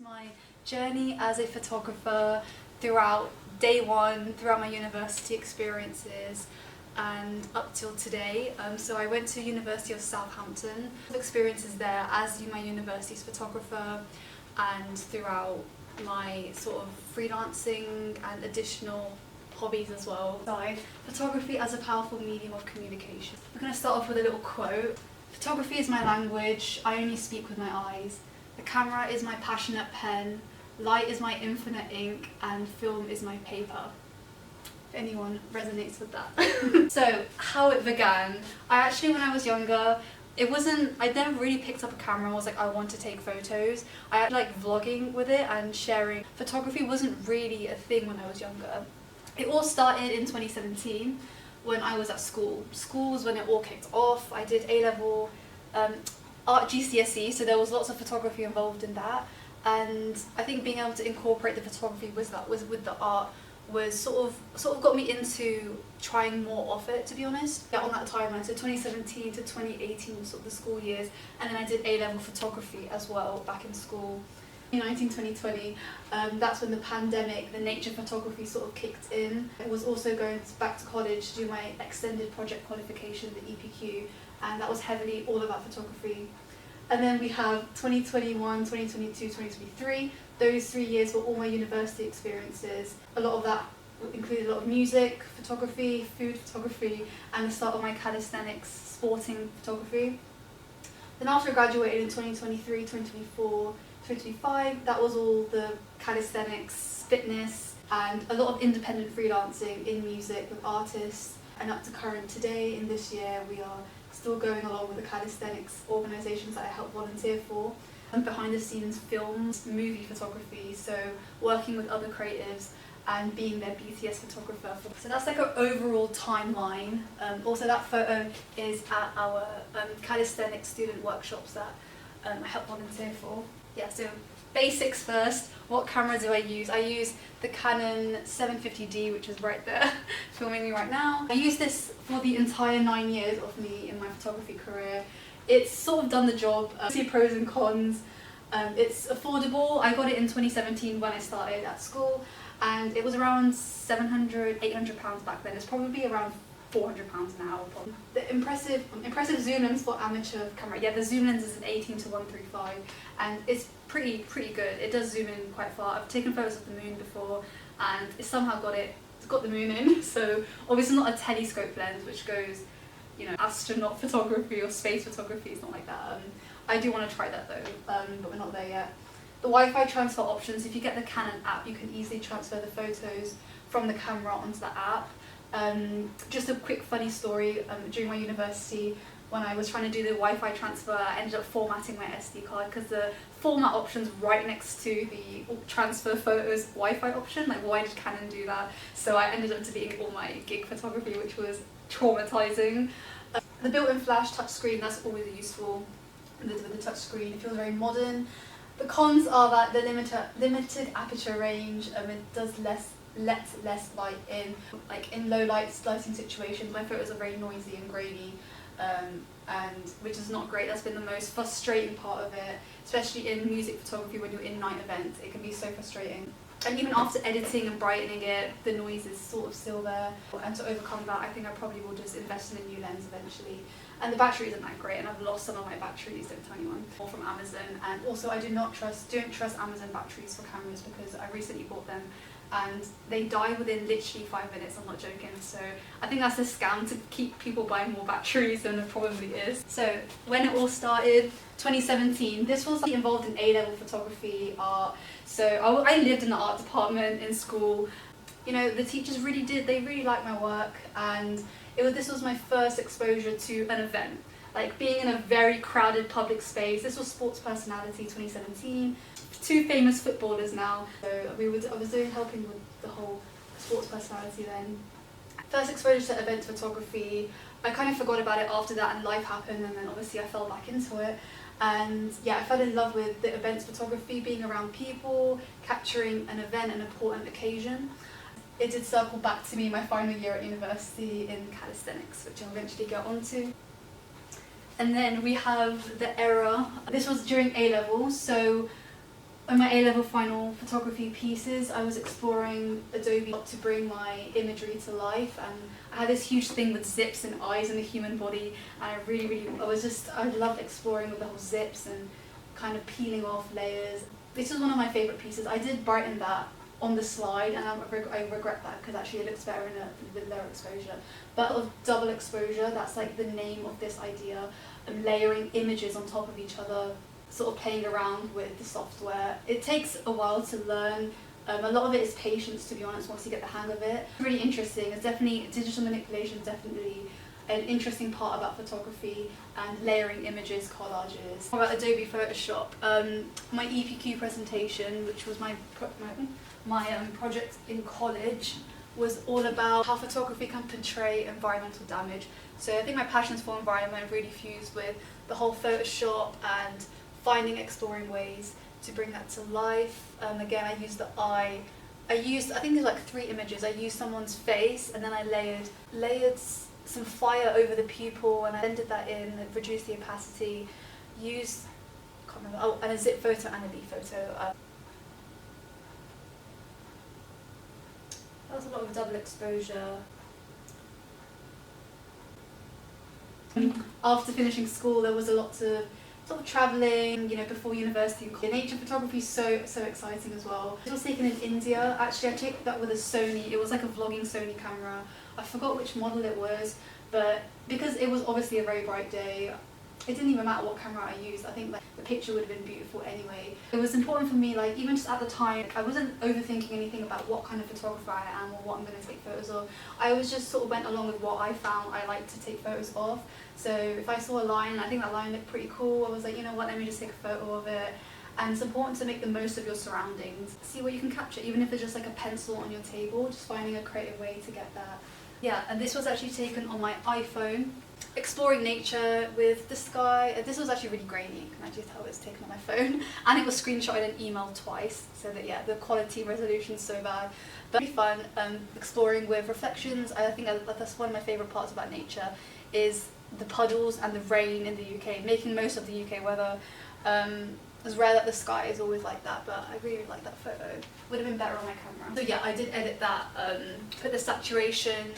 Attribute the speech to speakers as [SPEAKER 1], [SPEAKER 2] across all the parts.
[SPEAKER 1] my journey as a photographer throughout day one, throughout my university experiences and up till today. So I went to University of Southampton. Experiences there as my university's photographer and throughout my sort of freelancing and additional hobbies as well. Photography as a powerful medium of communication. We're going to start off with a little quote. Photography is my language, I only speak with my eyes. The camera is my passionate pen, light is my infinite ink, and film is my paper. If anyone resonates with that. So, how it began. When I was younger, I never really picked up a camera and was like, I want to take photos. I actually like vlogging with it and sharing. Photography wasn't really a thing when I was younger. It all started in 2017 when I was at school. School was when it all kicked off. I did A-level art GCSE, so there was lots of photography involved in that. And I think being able to incorporate the photography with the art was sort of got me into trying more of it, to be honest. Yeah, on that timeline, so 2017 to 2018 was sort of the school years, and then I did A-level photography as well back in school. 2020, that's when the pandemic, the nature photography sort of kicked in. I was also going back to college to do my extended project qualification, the EPQ, and that was heavily all about photography. And then we have 2021, 2022, 2023. Those 3 years were all my university experiences. A lot of that included a lot of music, photography, food photography, and the start of my calisthenics, sporting photography. Then after I graduated in 2023, 2024, 2025, that was all the calisthenics, fitness, and a lot of independent freelancing in music with artists. And up to current today, in this year, we are still going along with the calisthenics organisations that I help volunteer for. And behind the scenes films, movie photography, so working with other creatives and being their BTS photographer. So that's like an overall timeline. Also that photo is at our calisthenics student workshops that I help volunteer for. Yeah, so basics first. What camera do I use? I use the Canon 750D, which is right there, filming me right now. I used this for the entire 9 years of me in my photography career. It's sort of done the job. See pros and cons. It's affordable. I got it in 2017 when I started at school, and it was around £700, £800 back then. It's probably around £400 now. The impressive zoom lens for amateur camera. Yeah, the zoom lens is an 18-135, and it's pretty good. It does zoom in quite far. I've taken photos of the moon before, and it somehow got the moon in. So obviously not a telescope lens, which goes, astronaut photography or space photography. It's not like that. I do want to try that though, but we're not there yet. The Wi-Fi transfer options. If you get the Canon app, you can easily transfer the photos from the camera onto the app. Just a quick funny story, during my university, when I was trying to do the Wi-Fi transfer, I ended up formatting my SD card because the format option's right next to the transfer photos Wi-Fi option. Like, why did Canon do that? So I ended up deleting all my gig photography, which was traumatizing. The built-in flash touchscreen, that's always useful with the touchscreen. It feels very modern. The cons are that the limited aperture range, it does let less light in. Like in low lighting situations, my photos are very noisy and grainy, and which is not great. That's been the most frustrating part of it, especially in music photography when you're in night events. It can be so frustrating. And even after editing and brightening it, the noise is sort of still there. And to overcome that, I think I probably will just invest in a new lens eventually. And the battery isn't that great, and I've lost some of my batteries, don't tell anyone. All from Amazon, and also I don't trust Amazon batteries for cameras because I recently bought them and they die within literally 5 minutes. I'm not joking. So I think that's a scam to keep people buying more batteries than it probably is. So when it all started, 2017, this was involved in A-level photography, art. So I lived in the art department in school. The teachers they really liked my work, and this was my first exposure to an event. Like being in a very crowded public space. This was Sports Personality 2017. 2 famous footballers now. So I was helping with the whole Sports Personality then. First exposure to event photography. I kind of forgot about it after that, and life happened, and then obviously I fell back into it. And yeah, I fell in love with the events photography, being around people, capturing an event, an important occasion. It did circle back to me my final year at university in calisthenics, which I'll eventually get onto. And then we have the era. This was during A-level, so In my A-level final photography pieces, I was exploring Adobe to bring my imagery to life, and I had this huge thing with zips and eyes in the human body, and I loved exploring with the whole zips and kind of peeling off layers. This is one of my favourite pieces. I did brighten that on the slide, and I regret that because actually it looks better with lower exposure. But of double exposure, that's like the name of this idea, layering images on top of each other, sort of playing around with the software. It takes a while to learn. A lot of it is patience, to be honest, once you get the hang of it. It's really interesting. It's definitely, digital manipulation is definitely an interesting part about photography and layering images, collages. About Adobe Photoshop, my EPQ presentation, which was my project in college, was all about how photography can portray environmental damage. So I think my passions for environment really fused with the whole Photoshop and exploring ways to bring that to life. Again, I used the eye. I think there's like 3 images. I used someone's face, and then I layered some fire over the pupil, and I blended that in, reduced the opacity, used, I can't remember, and a zip photo and a leaf photo. That was a lot of double exposure. After finishing school, there was a lot of sort of travelling, before university. Nature photography is so exciting as well. It was taken in India. Actually, I took that with a Sony. It was like a vlogging Sony camera. I forgot which model it was, but because it was obviously a very bright day, it didn't even matter what camera I used. I think like the picture would have been beautiful anyway. It was important for me, like even just at the time, I wasn't overthinking anything about what kind of photographer I am or what I'm going to take photos of. I was just sort of went along with what I found I liked to take photos of. So if I saw a line and I think that line looked pretty cool, I was like, you know what, let me just take a photo of it. And it's important to make the most of your surroundings. See what you can capture, even if it's just like a pencil on your table, just finding a creative way to get that. Yeah, and this was actually taken on my iPhone, exploring nature with the sky. This was actually really grainy, you can actually tell it was taken on my phone. And it was screenshotted and emailed twice, so that yeah, the quality resolution is so bad. But really fun, exploring with reflections. I think that's one of my favourite parts about nature, is the puddles and the rain in the UK, making most of the UK weather. It's rare that the sky is always like that, but I really like that photo. Would have been better on my camera. So yeah, I did edit that, put the saturation.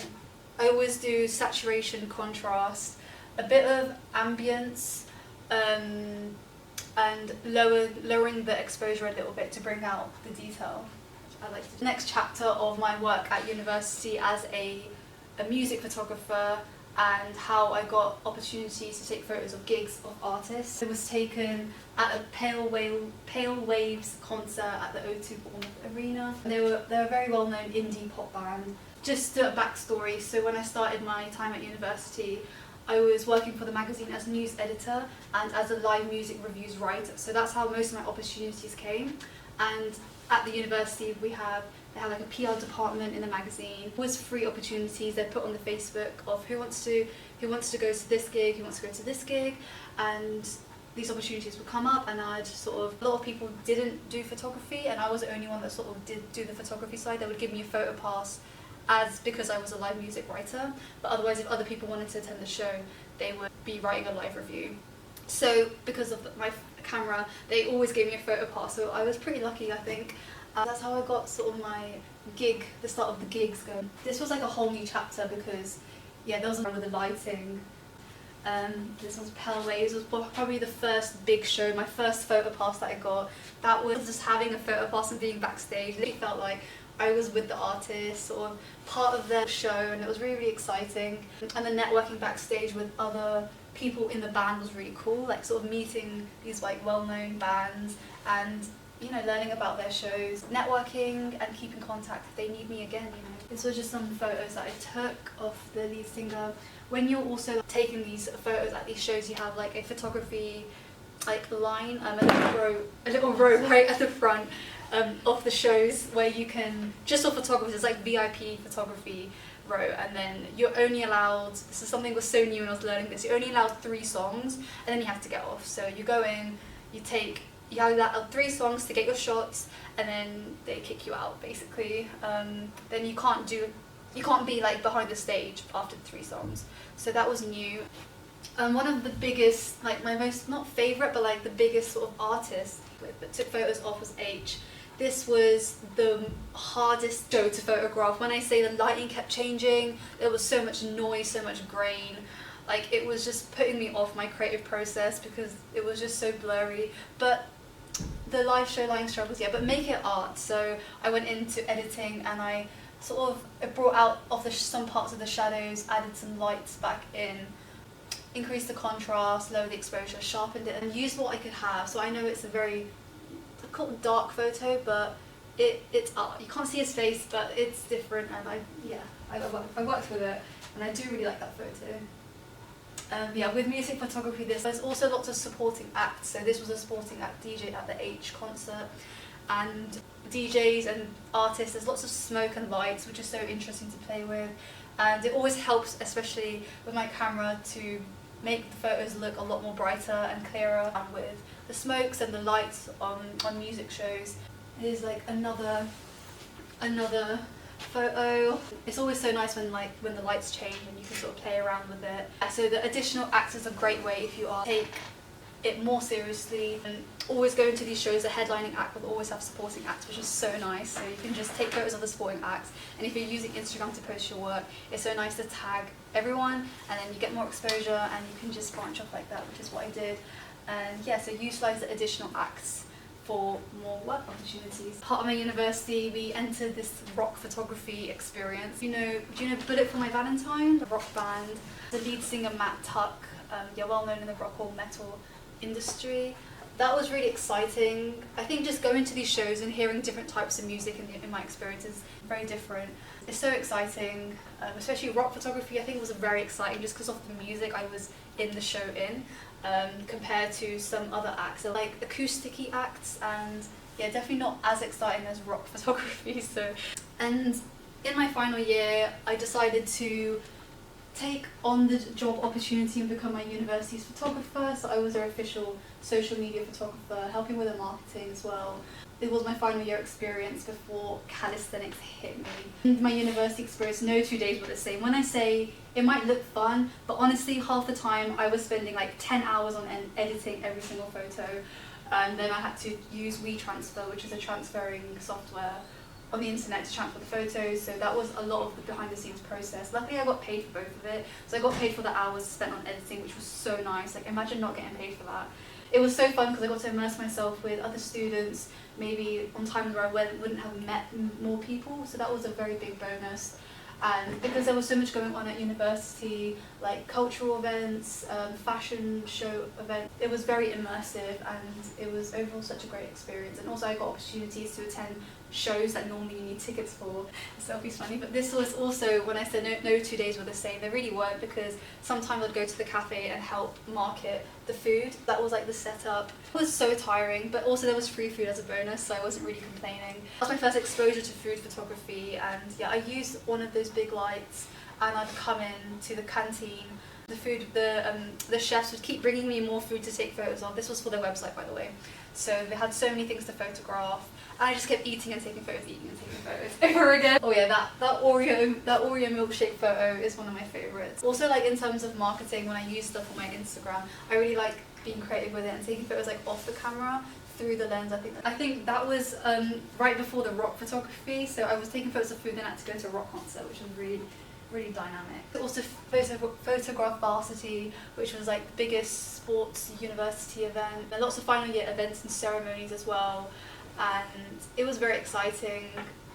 [SPEAKER 1] I always do saturation, contrast, a bit of ambience, and lowering the exposure a little bit to bring out the detail. I like to do. The next chapter of my work at university as a music photographer, and how I got opportunities to take photos of gigs of artists. It was taken at a Pale Waves concert at the O2 Bournemouth Arena. They're a very well-known indie pop band. Just a backstory, so when I started my time at university, I was working for the magazine as news editor and as a live music reviews writer. So that's how most of my opportunities came. And at the university they had like a PR department in the magazine. It was free opportunities they put on the Facebook of who wants to go to this gig, who wants to go to this gig, and these opportunities would come up, and a lot of people didn't do photography, and I was the only one that sort of did do the photography side. They would give me a photo pass because I was a live music writer, but otherwise if other people wanted to attend the show, they would be writing a live review. So because of my camera, they always gave me a photo pass, so I was pretty lucky, I think. That's how I got sort of my gig, the start of the gigs going. This was like a whole new chapter because, yeah, there was with the lighting. This was Pale Waves. It was probably the first big show, my first photo pass that I got. That was just having a photo pass and being backstage. It felt like I was with the artist, sort of part of their show, and it was really, really exciting. And the networking backstage with other people in the band was really cool, like sort of meeting these like well-known bands and learning about their shows, networking and keeping contact if they need me again. This was just some photos that I took of the lead singer. When you're also taking these photos at these shows, you have like a photography line, a little row right at the front of the shows where you can, just for photographers, it's like VIP photography row, and then you're only allowed, this is something was so new when I was learning this, you're only allowed 3 songs and then you have to get off. So you go in, you have 3 songs to get your shots, and then they kick you out basically. Then you can't be like behind the stage after the 3 songs. So that was new. One of the biggest, like my most, not favourite, but like the biggest sort of artist with, but took photos of was H. This was the hardest show to photograph. When I say the lighting kept changing, there was so much noise, so much grain. Like, it was just putting me off my creative process because it was just so blurry. But the live show lighting struggles, yeah, but make it art. So I went into editing and I sort of brought out of some parts of the shadows, added some lights back in, increased the contrast, lowered the exposure, sharpened it, and used what I could have. So I know it's a very, I call it dark photo, but it's art. You can't see his face, but it's different, and I worked with it, and I do really like that photo. Yeah, with music photography, there's also lots of supporting acts. So this was a supporting act DJ at the H concert, and DJs and artists, there's lots of smoke and lights, which is so interesting to play with, and it always helps, especially with my camera, to make the photos look a lot more brighter and clearer. And with the smokes and the lights on music shows, here's like another photo. It's always so nice when the lights change and you can sort of play around with it. So the additional acts is a great way if you are take it more seriously, and always going to these shows, the headlining act will always have supporting acts, which is so nice. So you can just take photos of the supporting acts, and if you're using Instagram to post your work, it's so nice to tag everyone, and then you get more exposure and you can just branch off like that, which is what I did. And yeah, so utilize the additional acts for more work opportunities. Part of my university, we entered this rock photography experience. Do you know Bullet for My Valentine, the rock band? The lead singer Matt Tuck, well known in the rock or metal industry. That was really exciting. I think just going to these shows and hearing different types of music in my experience is very different. It's so exciting, especially rock photography. I think it was very exciting just because of the music I was in the show in, compared to some other acts, so like acoustic-y acts, and yeah, definitely not as exciting as rock photography. So, and in my final year, I decided to take on the job opportunity and become my university's photographer. So I was their official social media photographer, helping with the marketing as well. It was my final year experience before calisthenics hit me. In my university experience, no 2 days were the same. When I say it might look fun, but honestly half the time I was spending like 10 hours on editing every single photo, and then I had to use WeTransfer, which is a transferring software on the internet to transfer the photos. So that was a lot of the behind the scenes process. Luckily I got paid for both of it. So I got paid for the hours spent on editing, which was so nice. Like, imagine not getting paid for that. It was so fun because I got to immerse myself with other students, maybe on times where I wouldn't have met more people. So that was a very big bonus. And because there was so much going on at university, like cultural events, fashion show events, it was very immersive, and it was overall such a great experience. And also I got opportunities to attend shows that normally you need tickets for. Selfie's funny, but this was also, when I said no 2 days were the same, they really weren't, because sometimes I'd go to the cafe and help market the food. That was like the setup. It was so tiring, but also there was free food as a bonus, so I wasn't really complaining. That was my first exposure to food photography, and yeah, I used one of those big lights, and I'd come in to the canteen. The chefs would keep bringing me more food to take photos of. This was for their website, by the way. So they had so many things to photograph, and I just kept eating and taking photos over again. Oh yeah, that Oreo milkshake photo is one of my favorites. Also, like in terms of marketing, when I use stuff on my Instagram, I really like being creative with it and taking photos like off the camera through the lens. I think that was right before the rock photography. So I was taking photos of food, then I had to go to a rock concert, which was really dynamic. Also Photograph Varsity, which was like the biggest sports university event. There are lots of final year events and ceremonies as well, and it was very exciting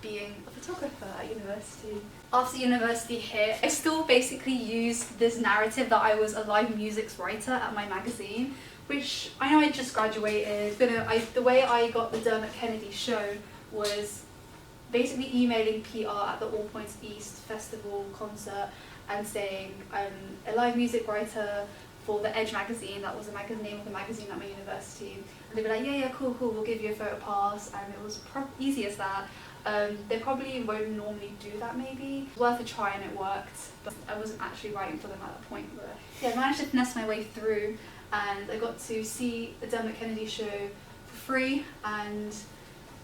[SPEAKER 1] being a photographer at university. After university hit, I still basically used this narrative that I was a live music writer at my magazine, which I know I just graduated. The way I got the Dermot Kennedy show was basically emailing PR at the All Points East Festival concert and saying I'm a live music writer for the Edge magazine. That was the name of the magazine at my university. And they'd be like, yeah, cool, we'll give you a photo pass. And it was easy as that. They probably won't normally do that maybe. It was worth a try, and it worked. But I wasn't actually writing for them at that point. But yeah, I managed to finesse my way through, and I got to see the Dermot Kennedy show for free, and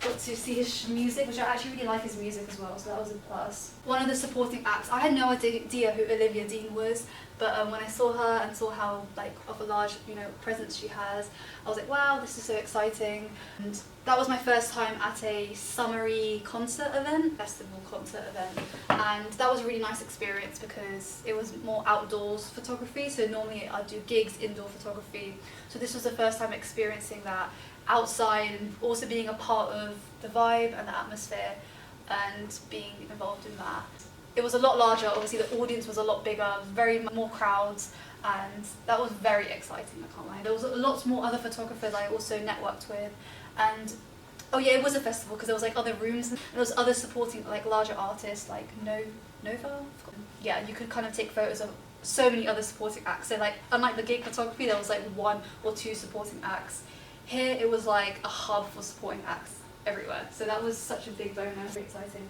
[SPEAKER 1] got to see his music, which I actually really like his music as well, so that was a plus. One of the supporting acts, I had no idea who Olivia Dean was, but when I saw her and saw how like of a large presence she has, I was like, wow, this is so exciting. And that was my first time at a summery concert event, festival concert event, and that was a really nice experience because it was more outdoors photography. So normally I do gigs, indoor photography, so this was the first time experiencing that outside and also being a part of the vibe and the atmosphere and being involved in that. It was a lot larger, obviously the audience was a lot bigger, very more crowds, and that was very exciting, I can't lie. There was lots more other photographers I also networked with, and oh yeah, it was a festival because there was like other rooms and there was other supporting like larger artists like Nova? Yeah, you could kind of take photos of so many other supporting acts. So like unlike the gig photography, there was like 1 or 2 supporting acts. Here it was like a hub for supporting acts everywhere. So that was such a big bonus, very exciting.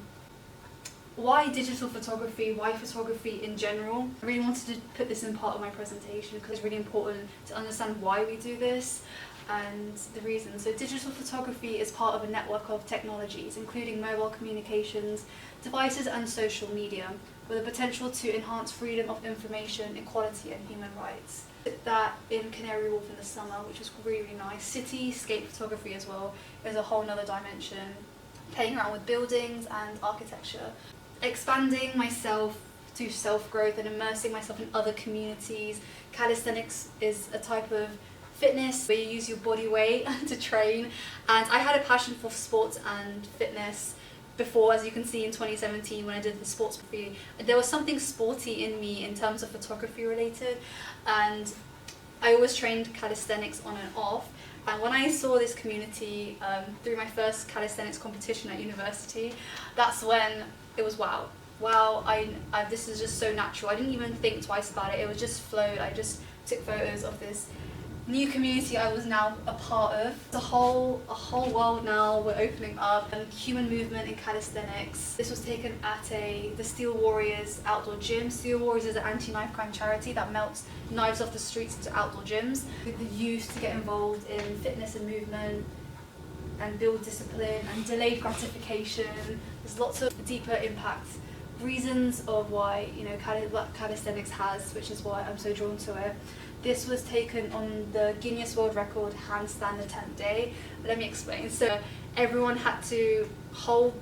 [SPEAKER 1] Why digital photography? Why photography in general? I really wanted to put this in part of my presentation because it's really important to understand why we do this and the reason. So digital photography is part of a network of technologies, including mobile communications, devices and social media, with the potential to enhance freedom of information, equality and human rights. That in Canary Wharf in the summer, which was really, really nice. Cityscape photography as well is a whole nother dimension. Playing around with buildings and architecture. Expanding myself through self-growth and immersing myself in other communities. Calisthenics is a type of fitness where you use your body weight to train, and I had a passion for sports and fitness before, as you can see in 2017 when I did the sports photography. There was something sporty in me in terms of photography related, and I always trained calisthenics on and off. And when I saw this community through my first calisthenics competition at university, that's when it was wow, this is just so natural. I didn't even think twice about it, it was just flowed. I just took photos of this new community I was now a part of. It's a whole world now we're opening up, and human movement in calisthenics. This was taken at the Steel Warriors outdoor gym. Steel Warriors is an anti-knife crime charity that melts knives off the streets into outdoor gyms. With the youth to get involved in fitness and movement and build discipline and delayed gratification. There's lots of deeper impact reasons of why what calisthenics has, which is why I'm so drawn to it. This was taken on the Guinness World Record handstand the 10th day. Let me explain. So everyone had to hold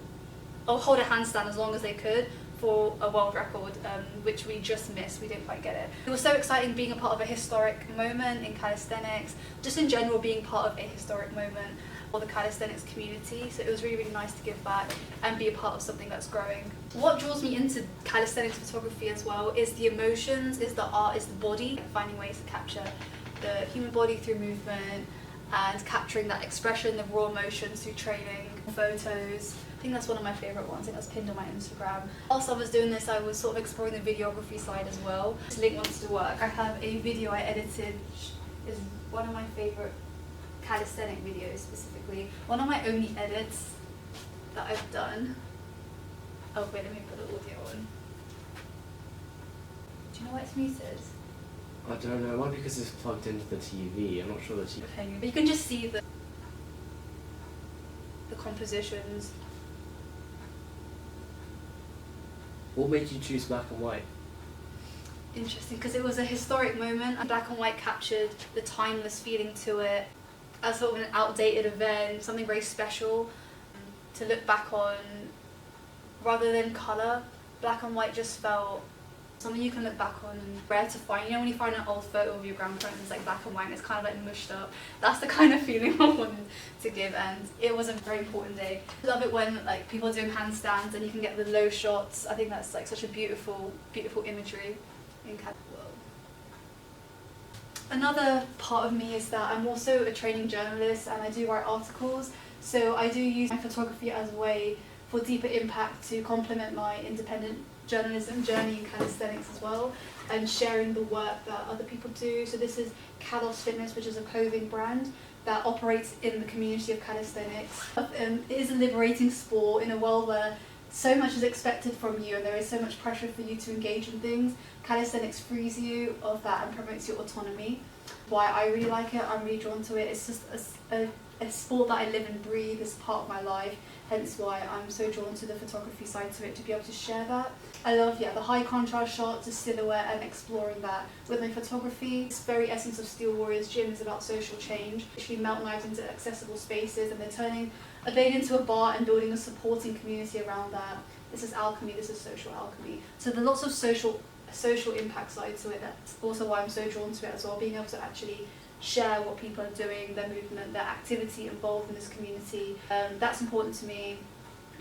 [SPEAKER 1] a handstand as long as they could for a world record, which we just missed. We didn't quite get it. It was so exciting being a part of a historic moment in calisthenics, just in general being part of a historic moment for the calisthenics community. So it was really, really nice to give back and be a part of something that's growing. What draws me into calisthenics photography as well is the emotions, is the art, is the body, finding ways to capture the human body through movement and capturing that expression, the raw emotions through training, photos. I think that's one of my favourite ones. I think that's pinned on my Instagram. Whilst I was doing this, I was sort of exploring the videography side as well. This link wants to work. I have a video I edited, which is one of my favourite calisthenic videos specifically. One of my only edits that I've done. Oh wait, let me put the audio on. Do you know why it's muted?
[SPEAKER 2] I don't know, why? Because it's plugged into the TV. I'm not sure the TV.
[SPEAKER 1] But you can just see the compositions.
[SPEAKER 2] What made you choose black and white?
[SPEAKER 1] Interesting, because it was a historic moment and black and white captured the timeless feeling to it as sort of an outdated event, something very special to look back on. Rather than colour, black and white just felt something you can look back on and rare to find. You know when you find an old photo of your grandparents, it's like black and white and it's kind of like mushed up. That's the kind of feeling I wanted to give, and it was a very important day. I love it when like people are doing handstands and you can get the low shots. I think that's like such a beautiful, beautiful imagery in the world. Another part of me is that I'm also a training journalist and I do write articles. So I do use my photography as a way for deeper impact to complement my independent journalism journey in calisthenics as well, and sharing the work that other people do. So this is Kalos Fitness, which is a clothing brand that operates in the community of calisthenics. It is a liberating sport in a world where so much is expected from you and there is so much pressure for you to engage in things. Calisthenics frees you of that and promotes your autonomy. Why I really like it, I'm really drawn to it. It's just a a sport that I live and breathe, it's part of my life, hence why I'm so drawn to the photography side to it, to be able to share that. I love, the high contrast shots, the silhouette, and exploring that with my photography. This very essence of Steel Warriors Gym is about social change, literally melt knives into accessible spaces, and they're turning a vein into a bar and building a supporting community around that. This is alchemy, this is social alchemy. So there's lots of social impact side to it. That's also why I'm so drawn to it as well, being able to actually share what people are doing, their movement, their activity involved in this community. That's important to me,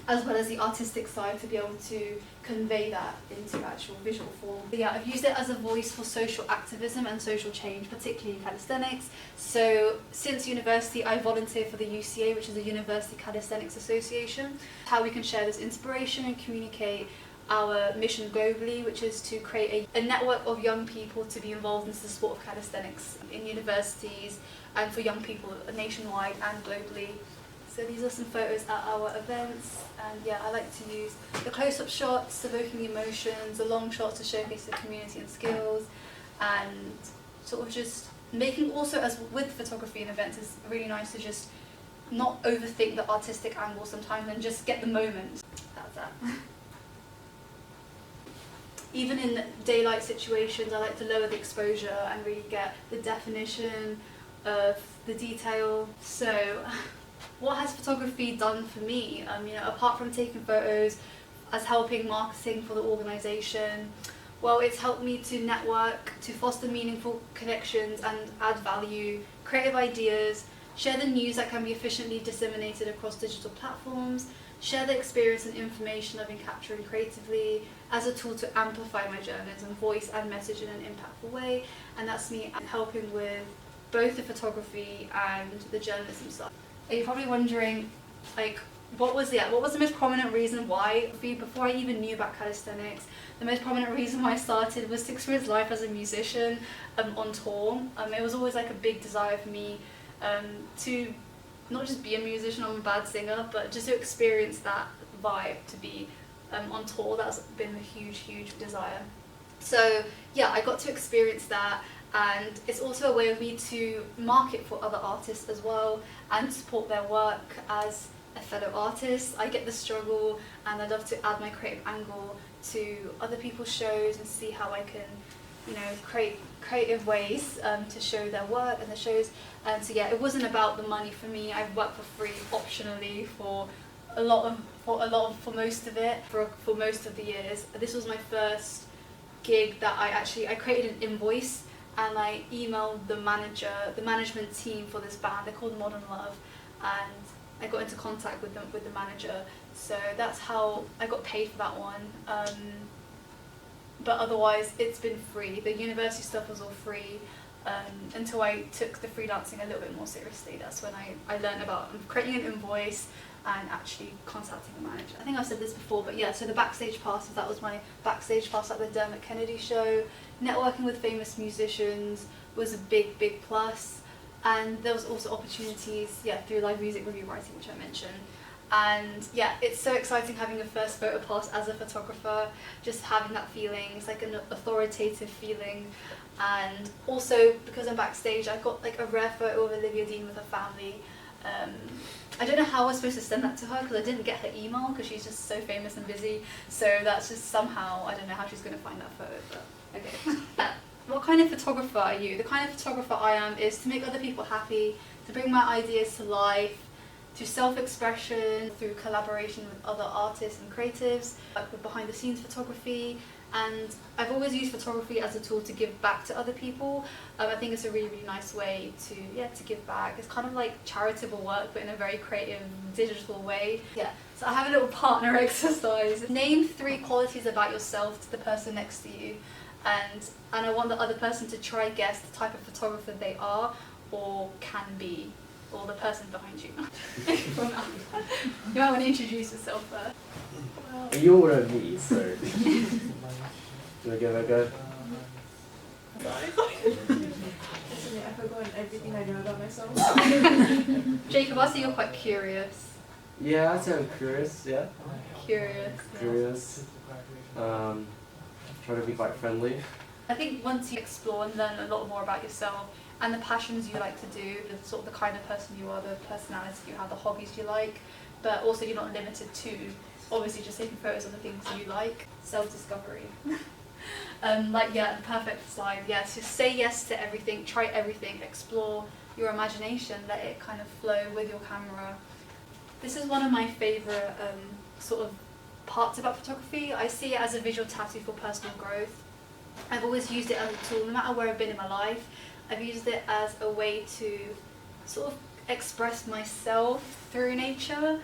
[SPEAKER 1] as well as the artistic side, to be able to convey that into actual visual form. But yeah, I've used it as a voice for social activism and social change, particularly in calisthenics. So since university, I volunteer for the UCA, which is the University Calisthenics Association. How we can share this inspiration and communicate our mission globally, which is to create a network of young people to be involved in the sport of calisthenics in universities and for young people nationwide and globally. So these are some photos at our events, and yeah, I like to use the close-up shots, evoking emotions, the long shots to showcase the community and skills, and sort of just making, also as with photography and events, it's really nice to just not overthink the artistic angle sometimes and just get the moment. That's that. Even in daylight situations, I like to lower the exposure and really get the definition of the detail. So, what has photography done for me? Apart from taking photos, as helping marketing for the organisation, well, it's helped me to network, to foster meaningful connections and add value, creative ideas, share the news that can be efficiently disseminated across digital platforms, share the experience and information I've been capturing creatively as a tool to amplify my journalism, voice and message in an impactful way. And that's me helping with both the photography and the journalism side. You're probably wondering, what was the most prominent reason why? Before I even knew about calisthenics, the most prominent reason why I started was to experience life as a musician on tour. It was always a big desire for me to not just be a musician, I'm a bad singer, but just to experience that vibe, to be on tour. That's been a huge desire. So yeah, I got to experience that, and it's also a way of me to market for other artists as well and support their work as a fellow artist. I get the struggle, and I love to add my creative angle to other people's shows and see how I can create creative ways to show their work and the shows. And so yeah, it wasn't about the money for me. I've worked for free optionally for most of it, for most of the years. This was my first gig that I created an invoice, and I emailed the management team for this band. They're called Modern Love, and I got into contact with the manager. So that's how I got paid for that one. But otherwise, it's been free. The university stuff was all free until I took the freelancing a little bit more seriously. That's when I learned about creating an invoice and actually contacting the manager. I think I've said this before, but yeah, so the backstage passes, that was my backstage pass at the Dermot Kennedy show. Networking with famous musicians was a big plus. And there was also opportunities, through live music review writing, which I mentioned. And yeah, it's so exciting having a first photo pass as a photographer, just having that feeling. It's like an authoritative feeling. And also, because I'm backstage, I got a rare photo of Olivia Dean with her family. I don't know how I was supposed to send that to her, because I didn't get her email, because she's just so famous and busy. So that's just somehow, I don't know how she's going to find that photo, but okay. What kind of photographer are you? The kind of photographer I am is to make other people happy, to bring my ideas to life, to self-expression through collaboration with other artists and creatives, with behind-the-scenes photography. And I've always used photography as a tool to give back to other people. I think it's a really nice way to give back. It's kind of like charitable work, but in a very creative, digital way. Yeah. So I have a little partner exercise. Name 3 qualities about yourself to the person next to you, and I want the other person to try guess the type of photographer they are or can be, or the person behind you. You might want to introduce yourself first.
[SPEAKER 2] Well, you all know me, so do you want to give it a go?
[SPEAKER 3] I've forgotten everything I know about myself.
[SPEAKER 1] Jacob, I see you're quite curious.
[SPEAKER 2] Yeah, I'd say I'm curious, yeah.
[SPEAKER 1] Curious.
[SPEAKER 2] Curious. Try to be quite friendly.
[SPEAKER 1] I think once you explore and learn a lot more about yourself and the passions you like to do, the sort of the kind of person you are, the personality you have, the hobbies you like, but also you're not limited to obviously just taking photos of the things you like. Self-discovery. The perfect slide. Yes, just say yes to everything, try everything, explore your imagination, let it kind of flow with your camera. This is one of my favourite sort of parts about photography. I see it as a visual tattoo for personal growth. I've always used it as a tool, no matter where I've been in my life. I've used it as a way to sort of express myself through nature.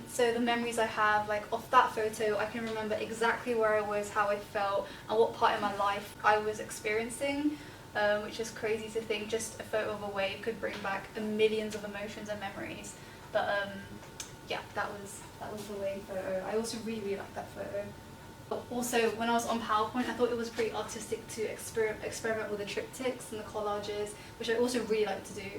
[SPEAKER 1] So the memories I have, like off that photo, I can remember exactly where I was, how I felt, and what part of my life I was experiencing, which is crazy to think just a photo of a wave could bring back millions of emotions and memories. But that was the wave photo. I also really like that photo. Also, when I was on PowerPoint, I thought it was pretty artistic to experiment with the triptychs and the collages, which I also really like to do.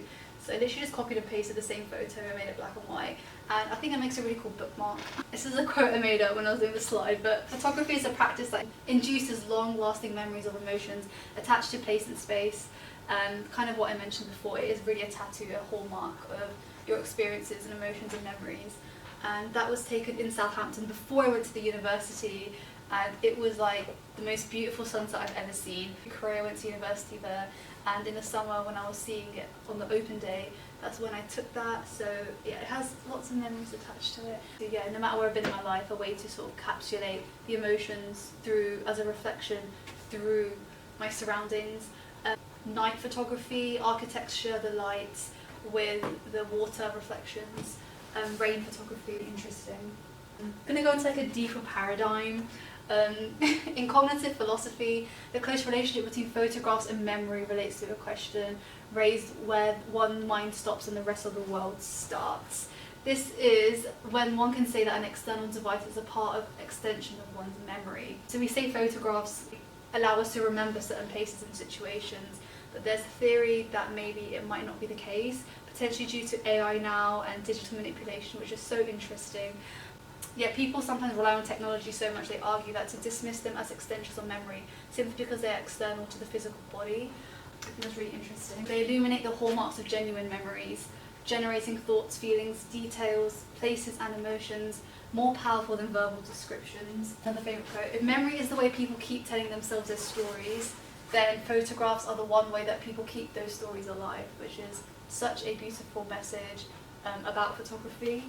[SPEAKER 1] So I literally just copied and pasted the same photo, I made it black and white, and I think it makes a really cool bookmark. This is a quote I made up when I was doing the slide, but photography is a practice that induces long-lasting memories of emotions attached to place and space, and kind of what I mentioned before, it is really a tattoo, a hallmark of your experiences and emotions and memories. And that was taken in Southampton before I went to the university, and it was like the most beautiful sunset I've ever seen. In Korea, I went to university there, and in the summer when I was seeing it on the open day, that's when I took that. So yeah, it has lots of memories attached to it. So yeah, no matter where I've been in my life, a way to sort of encapsulate the emotions through, as a reflection, through my surroundings. Night photography, architecture, the lights with the water reflections, rain photography, interesting. I'm gonna go into like a deeper paradigm. In cognitive philosophy, the close relationship between photographs and memory relates to a question raised where one mind stops and the rest of the world starts. This is when one can say that an external device is a part of extension of one's memory. So we say photographs allow us to remember certain places and situations, but there's a theory that maybe it might not be the case, potentially due to AI now and digital manipulation, which is so interesting. Yet people sometimes rely on technology so much they argue that to dismiss them as extensions of memory simply because they're external to the physical body. I think that's really interesting. They illuminate the hallmarks of genuine memories, generating thoughts, feelings, details, places and emotions more powerful than verbal descriptions. Another favourite quote: if memory is the way people keep telling themselves their stories, then photographs are the one way that people keep those stories alive, which is such a beautiful message about photography.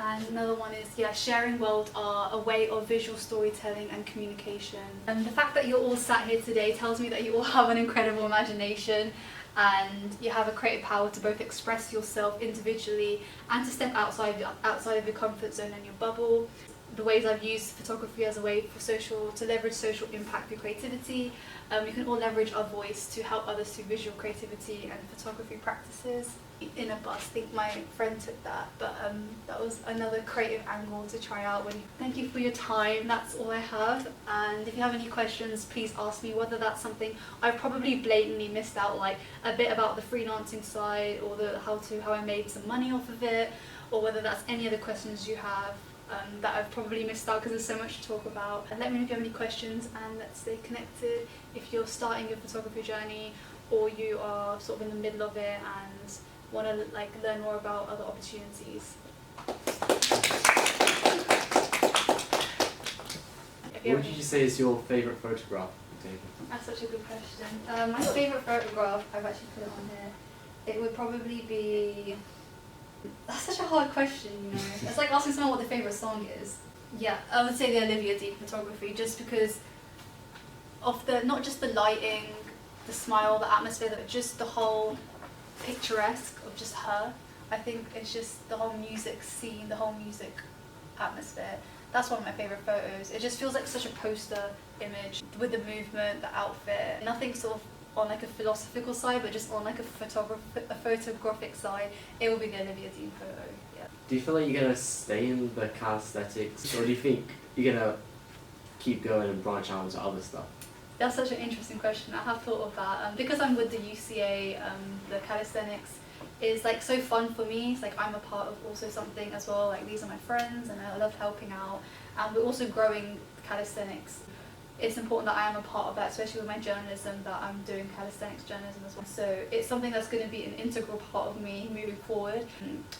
[SPEAKER 1] And another one is, sharing world art, a way of visual storytelling and communication. And the fact that you're all sat here today tells me that you all have an incredible imagination and you have a creative power to both express yourself individually and to step outside of your comfort zone and your bubble. The ways I've used photography as a way to leverage social impact through creativity. We can all leverage our voice to help others through visual creativity and photography practices. In a bus, I think my friend took that, but that was another creative angle to try out. Thank you for your time, that's all I have, and if you have any questions, please ask me, whether that's something I've probably blatantly missed out, like a bit about the freelancing side, or how I made some money off of it, or whether that's any other questions you have that I've probably missed out because there's so much to talk about. And let me know if you have any questions, and let's stay connected. If you're starting your photography journey, or you are sort of in the middle of it and want to learn more about other opportunities.
[SPEAKER 2] What would you say is your favourite photograph you've taken?
[SPEAKER 1] That's such a good question. My favourite photograph, I've actually put it on here, it would probably be... That's such a hard question, you know. It's like asking someone what their favourite song is. Yeah, I would say the Olivia Dean photography, just because of not just the lighting, the smile, the atmosphere, but just the whole picturesque of just her. I think it's just the whole music scene, the whole music atmosphere. That's one of my favourite photos. It just feels like such a poster image with the movement, the outfit. Nothing sort of on like a philosophical side, but just on like a photographic side. It will be the Olivia Dean photo. Yeah.
[SPEAKER 2] Do you feel like you're gonna stay in the calisthenics, or do you think you're gonna keep going and branch out into other stuff?
[SPEAKER 1] That's such an interesting question. I have thought of that. Because I'm with the UCA, the calisthenics is like so fun for me. It's like I'm a part of also something as well. Like these are my friends, and I love helping out. And we're also growing calisthenics. it's important that I am a part of that, especially with my journalism, that I'm doing calisthenics journalism as well. So it's something that's going to be an integral part of me moving forward.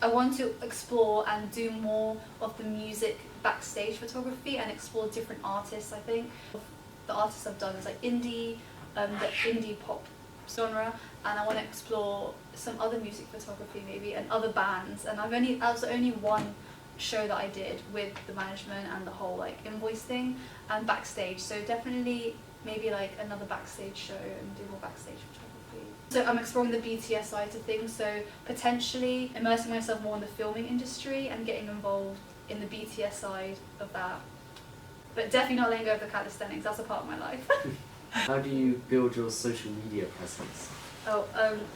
[SPEAKER 1] I want to explore and do more of the music backstage photography and explore different artists. I think the artists I've done is like indie, the indie pop genre, and I want to explore some other music photography maybe and other bands. And that was only one show that I did with the management and the whole like invoice thing and backstage, so definitely maybe like another backstage show and do more backstage photography. So I'm exploring the BTS side of things, so potentially immersing myself more in the filming industry and getting involved in the BTS side of that, but definitely not letting go of the calisthenics. That's a part of my life.
[SPEAKER 2] How do you build your social media presence?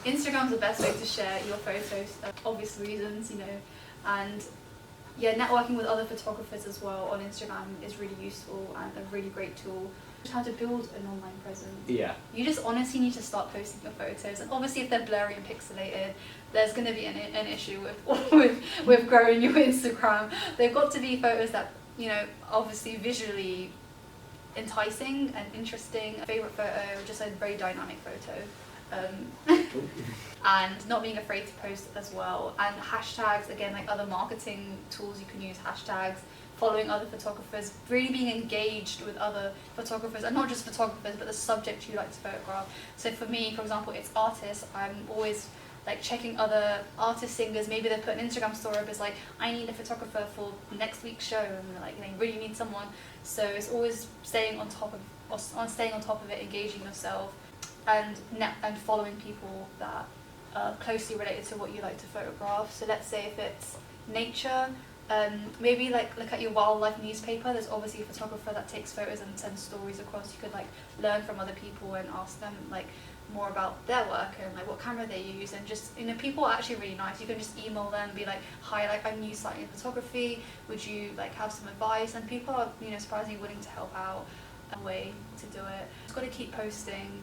[SPEAKER 1] Instagram's the best way to share your photos, obvious reasons, you know, and yeah, networking with other photographers as well on Instagram is really useful and a really great tool. Just how to build an online presence.
[SPEAKER 2] Yeah.
[SPEAKER 1] You just honestly need to start posting your photos, and obviously if they're blurry and pixelated, there's going to be an issue with growing your Instagram. They've got to be photos that, you know, obviously visually enticing and interesting. A favourite photo, just a very dynamic photo. And not being afraid to post as well, and hashtags, again, like other marketing tools you can use, hashtags, following other photographers, really being engaged with other photographers, and not just photographers but the subject you like to photograph. So for me, for example, it's artists. I'm always like checking other artist singers. Maybe they put an Instagram story up as like, I need a photographer for next week's show, and like they really need someone. So it's always staying on top of it, engaging yourself, and following people that are closely related to what you like to photograph. So let's say if it's nature, maybe like look at your wildlife newspaper. There's obviously a photographer that takes photos and sends stories across. You could like learn from other people and ask them like more about their work and like what camera they use, and just, you know, people are actually really nice. You can just email them, be like, hi, like I'm new starting in photography, would you like have some advice? And people are, you know, surprisingly willing to help out. A way to do it. Just got to keep posting.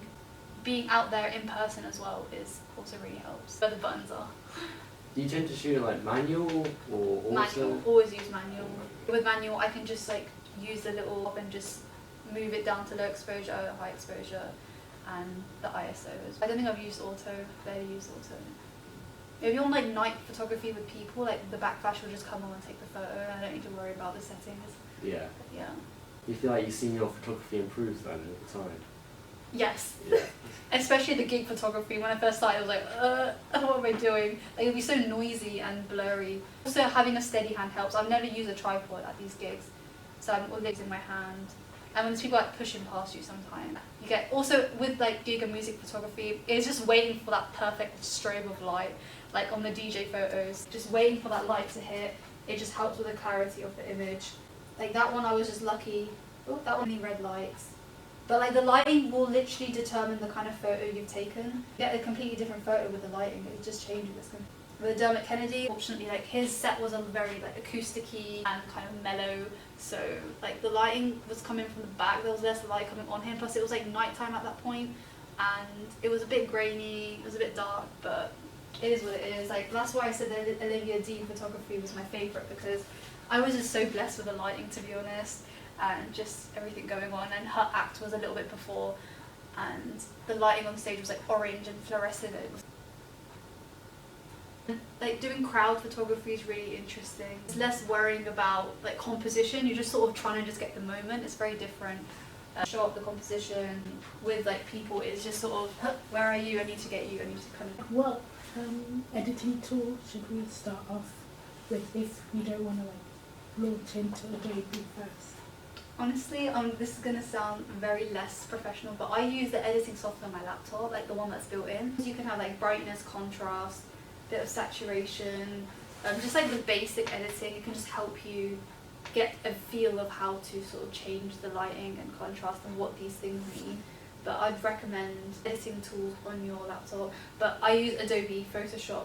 [SPEAKER 1] Being out there in person as well is also really helps. Where the buttons are.
[SPEAKER 2] Do you tend to shoot like manual or auto?
[SPEAKER 1] Manual, always use manual. With manual, I can just like use the little knob and just move it down to low exposure, high exposure, and the ISOs. I don't think I've used auto, barely used auto. If you're on like night photography with people, like the backflash will just come on and take the photo, and I don't need to worry about the settings.
[SPEAKER 2] Yeah.
[SPEAKER 1] Yeah.
[SPEAKER 2] You feel like you've seen your photography improve then over time?
[SPEAKER 1] Yes.
[SPEAKER 2] Yeah.
[SPEAKER 1] Especially the gig photography. When I first started, I was like, what am I doing? Like, it'd be so noisy and blurry. Also, having a steady hand helps. I've never used a tripod at these gigs, so I'm always in my hand. And when there's people like pushing past you sometimes, you get, also with like gig and music photography, it's just waiting for that perfect strobe of light, like on the DJ photos, just waiting for that light to hit. It just helps with the clarity of the image. Like that one, I was just lucky. Oh, that one need red lights. But like the lighting will literally determine the kind of photo you've taken. You get a completely different photo with the lighting. It just changes. With Dermot Kennedy, fortunately, like his set was a very like acousticy and kind of mellow. So like the lighting was coming from the back. There was less light coming on him. Plus it was like nighttime at that point, and it was a bit grainy. It was a bit dark, but it is what it is. Like that's why I said that Olivia Dean photography was my favourite, because I was just so blessed with the lighting, to be honest, and just everything going on. And her act was a little bit before, and the lighting on stage was like orange and fluorescent. It was like doing crowd photography is really interesting. It's less worrying about like composition. You're just sort of trying to just get the moment. It's very different. Show up the composition with like people. It's just sort of, where are you? I need to get you. I need to kind of.
[SPEAKER 4] What editing tool should we start off with if we don't want to like launch into Adobe first?
[SPEAKER 1] Honestly, this is going to sound very less professional, but I use the editing software on my laptop, like the one that's built in. You can have like brightness, contrast, bit of saturation, just like the basic editing. It can just help you get a feel of how to sort of change the lighting and contrast and what these things mean. But I'd recommend editing tools on your laptop. But I use Adobe Photoshop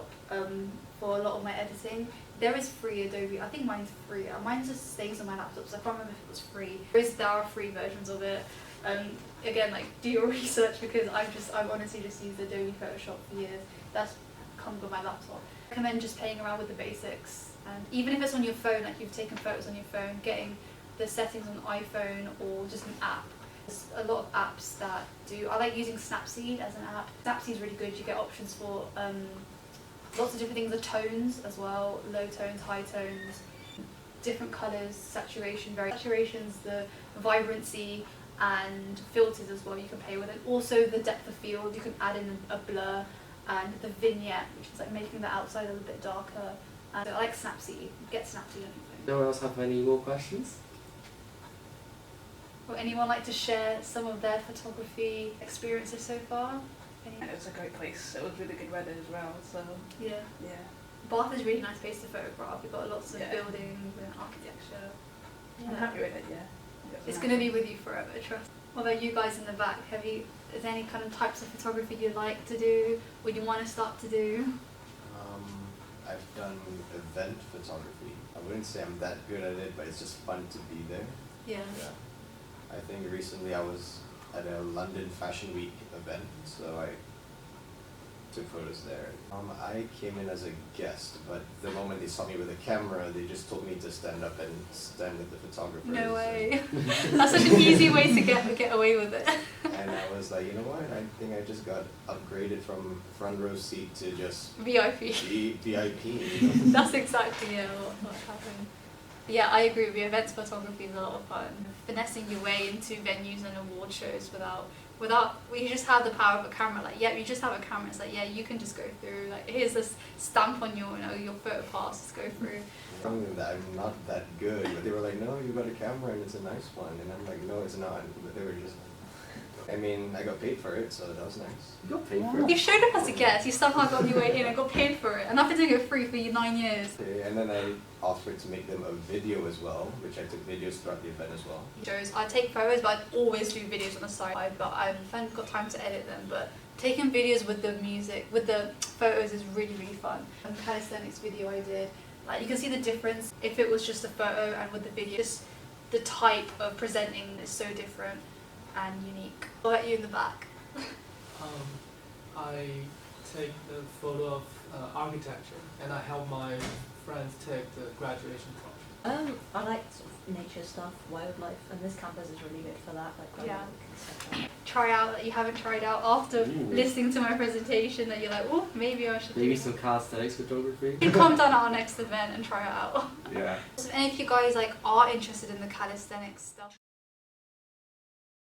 [SPEAKER 1] for a lot of my editing. There is free Adobe. I think mine's free. Mine just stays on my laptop, so I can't remember if it was free. There are free versions of it. Again, like do your research, because I've honestly just used Adobe Photoshop for years. That's come with my laptop. I recommend just playing around with the basics, and even if it's on your phone, like you've taken photos on your phone, getting the settings on the iPhone or just an app. There's a lot of apps that do. I like using Snapseed as an app. Snapseed is really good. You get options for lots of different things. The tones as well, low tones, high tones, different colours, saturation, saturations, the vibrancy, and filters as well you can play with. And also the depth of field, you can add in a blur, and the vignette, which is like making the outside a little bit darker. And so I like Snapseed. Get Snapseed on your phone.
[SPEAKER 2] No one else have any more questions?
[SPEAKER 1] Would anyone like to share some of their photography experiences so far?
[SPEAKER 3] It was a great place. It was really good weather as well. So
[SPEAKER 1] Yeah.
[SPEAKER 3] yeah.
[SPEAKER 1] Bath is a really nice place to photograph. We've got lots of
[SPEAKER 3] Yeah.
[SPEAKER 1] buildings and architecture.
[SPEAKER 3] I'm happy with it. Yeah.
[SPEAKER 1] It's going to be with you forever, trust. What about you guys in the back? Is there any kind of types of photography you like to do, or you want to start to do?
[SPEAKER 5] I've done event photography. I wouldn't say I'm that good at it, but it's just fun to be there.
[SPEAKER 1] Yeah.
[SPEAKER 5] Yeah. I think recently I was at a London Fashion Week event, so I took photos there. I came in as a guest, but the moment they saw me with a camera, they just told me to stand up and stand with the photographers.
[SPEAKER 1] No way. That's such an easy way to get away with it.
[SPEAKER 5] And I was like, you know what? I think I just got upgraded from front row seat to just
[SPEAKER 1] VIP.
[SPEAKER 5] VIP. You know?
[SPEAKER 1] That's exactly what happened. Yeah, I agree with you. Events photography is a lot of fun. Finessing your way into venues and award shows without you just have the power of a camera. Like, yeah, you just have a camera. It's like, yeah, you can just go through. Like, here's this stamp on your photo pass. Just go through.
[SPEAKER 5] Something that I'm not that good, but they were like, no, you got a camera and it's a nice one, and I'm like, no, it's not. But they were just. I mean, I got paid for it, so that was nice.
[SPEAKER 2] You got paid for it?
[SPEAKER 1] You showed up as a guest. You somehow got your way in and got paid for it. And I've been doing it free for 9 years.
[SPEAKER 5] Okay, and then I offered to make them a video as well, which I took videos throughout the event as well.
[SPEAKER 1] I take photos, but I always do videos on the side. I haven't got time to edit them, but taking videos with the music, with the photos is really, really fun. And the calisthenics video I did, like, you can see the difference if it was just a photo and with the video. Just the type of presenting is so different and unique. What about you in the back?
[SPEAKER 6] I take the photo of architecture, and I help my friends take the graduation project.
[SPEAKER 7] I like sort of nature stuff, wildlife, and this campus is really good for that. Like,
[SPEAKER 1] Yeah.
[SPEAKER 7] stuff like that.
[SPEAKER 1] Try out that you haven't tried out after
[SPEAKER 2] Ooh.
[SPEAKER 1] listening to my presentation that you're like, oh, maybe I should
[SPEAKER 2] Maybe
[SPEAKER 1] do
[SPEAKER 2] some calisthenics photography?
[SPEAKER 1] You can come down at our next event and try it out.
[SPEAKER 5] Yeah.
[SPEAKER 1] So if any of you guys are interested in the calisthenics stuff,